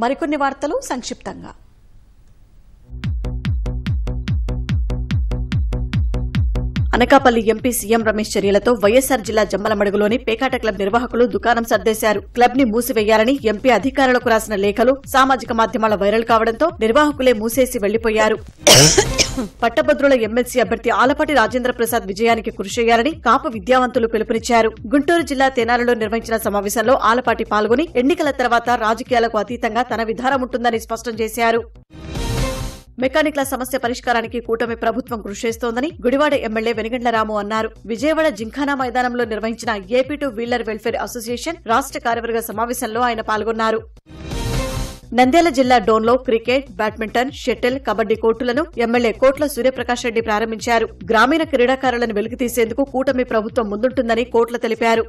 మరికొన్ని వార్తలు సంక్షిప్తంగా. అనకాపల్లి ఎంపీ సీఎం రమేష్ చర్యలతో వైఎస్సార్ జిల్లా జమ్మలమడుగులోని పేకాట క్లబ్ నిర్వాహకులు దుకాణం సర్దేశారు. క్లబ్ ని మూసివేయాలని ఎంపీ అధికారులకు రాసిన లేఖలు సామాజిక మాధ్యమాల వైరల్ కావడంతో నిర్వాహకులే మూసేసి వెళ్లిపోయారు. పట్టభద్రుల ఎమ్మెల్సీ అభ్యర్థి ఆలపాటి రాజేంద్ర ప్రసాద్ విజయానికి కృషి చేయాలని కాపు విద్యావంతులు పిలుపునిచ్చారు. గుంటూరు జిల్లా తెనాలిలో నిర్వహించిన సమావేశంలో ఆలపాటి పాల్గొని ఎన్నికల తర్వాత రాజకీయాలకు అతీతంగా తన విధానం ఉంటుందని స్పష్టం చేశారు. మెకానిక్ల సమస్య పరిష్కారానికి కూటమి ప్రభుత్వం కృషి చేస్తోందని గుడివాడ ఎమ్మెల్యే వెనిగండ్ల రాము అన్నారు. విజయవాడ జింఖానా మైదానంలో నిర్వహించిన AP two wheeler welfare association రాష్ట కార్యవర్గ సమావేశంలో ఆయన పాల్గొన్నారు. నంద్యాల జిల్లా డోన్లో క్రికెట్, బ్యాడ్మింటన్, షటిల్, కబడ్డీ కోర్టులను ఎమ్మెల్యే కోట్ల సూర్యప్రకాష్ రెడ్డి ప్రారంభించారు. గ్రామీణ క్రీడాకారులను వెలికితీసేందుకు కూటమి ప్రభుత్వం ముందుంటుందని కోట్ల తెలిపారు.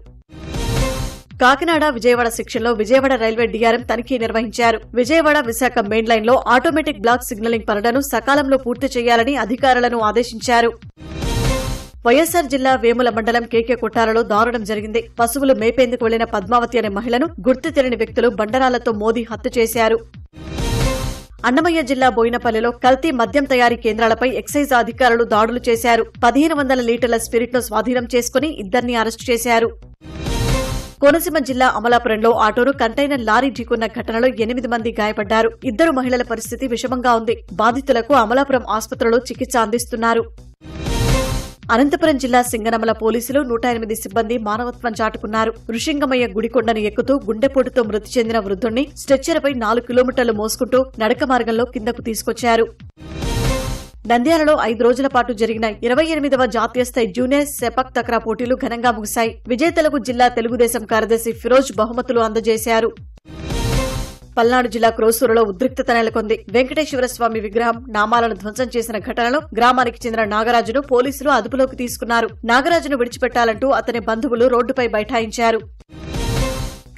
కాకినాడ విజయవాడ సెక్షన్లో విజయవాడ రైల్వే డీఆర్ఎం తనిఖీ నిర్వహించారు. విజయవాడ విశాఖ మెయిన్ లైన్లో ఆటోమేటిక్ బ్లాక్ సిగ్నలింగ్ పనులను సకాలంలో పూర్తి చేయాలని అధికారులను ఆదేశించారు. వైఎస్సార్ జిల్లా వేముల మండలం కేకే కొట్టాలలో దారుణం జరిగింది. పశువులు మేపేందుకు వెళ్లిన పద్మావతి అనే మహిళను గుర్తు తెలియని వ్యక్తులు బండరాలతో మోదీ హత్య చేశారు. అన్నమయ్య జిల్లా బోయినపల్లిలో కల్తీ మద్యం తయారీ కేంద్రాలపై ఎక్సైజ్ అధికారులు దాడులు చేశారు. 1500 లీటర్ల స్పిరిట్ను స్వాధీనం చేసుకుని ఇద్దరిని అరెస్టు చేశారు. కోనసీమ జిల్లా అమలాపురంలో ఆటోను కంటైనర్ లారీ ఢీకొన్న ఘటనలో 8 మంది గాయపడ్డారు. 2 మహిళల పరిస్థితి విషమంగా ఉంది. బాధితులకు అమలాపురం ఆసుపత్రిలో చికిత్స అందిస్తున్నారు. అనంతపురం జిల్లా సింగనమల పోలీసులు 108 సిబ్బంది మానవత్వం చాటుకున్నారు. ఋషింగమయ్య గుడికొండను ఎక్కుతూ గుండెపోటుతో మృతి చెందిన వృద్ధుణ్ణి స్ట్రెచ్చర్పై 4 కిలోమీటర్లు మోసుకుంటూ నడక మార్గంలో కిందకు తీసుకొచ్చారు. నంద్యాలలో 5 రోజుల పాటు జరిగిన 28వ జాతీయ స్థాయి జూనియర్ సెపక్ తక్రా పోటీలు ఘనంగా ముగిశాయి. విజేతలకు జిల్లా తెలుగుదేశం కార్యదర్శి ఫిరోజ్ బహుమతులు అందజేశారు. పల్నాడు జిల్లా క్రోసూరులో ఉద్రిక్తత నెలకొంది. వెంకటేశ్వర స్వామి విగ్రహం నామాలను ధ్వంసం చేసిన ఘటనలో గ్రామానికి చెందిన నాగరాజును పోలీసులు అదుపులోకి తీసుకున్నారు. నాగరాజును విడిచిపెట్టాలంటూ అతని బంధువులు రోడ్డుపై బైఠాయించారు.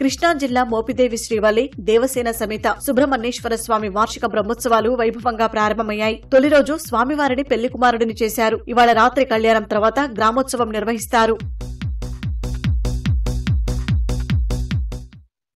కృష్ణా జిల్లా మోపిదేవి శ్రీవల్లి దేవసేన సమేత సుబ్రహ్మణ్యేశ్వర స్వామి వార్షిక బ్రహ్మోత్సవాలు వైభవంగా ప్రారంభమయ్యాయి. తొలి రోజు స్వామివారిని పెళ్లి కుమారుడిని చేశారు. ఇవాళ రాత్రి కళ్యాణం తర్వాత గ్రామోత్సవం నిర్వహిస్తారు.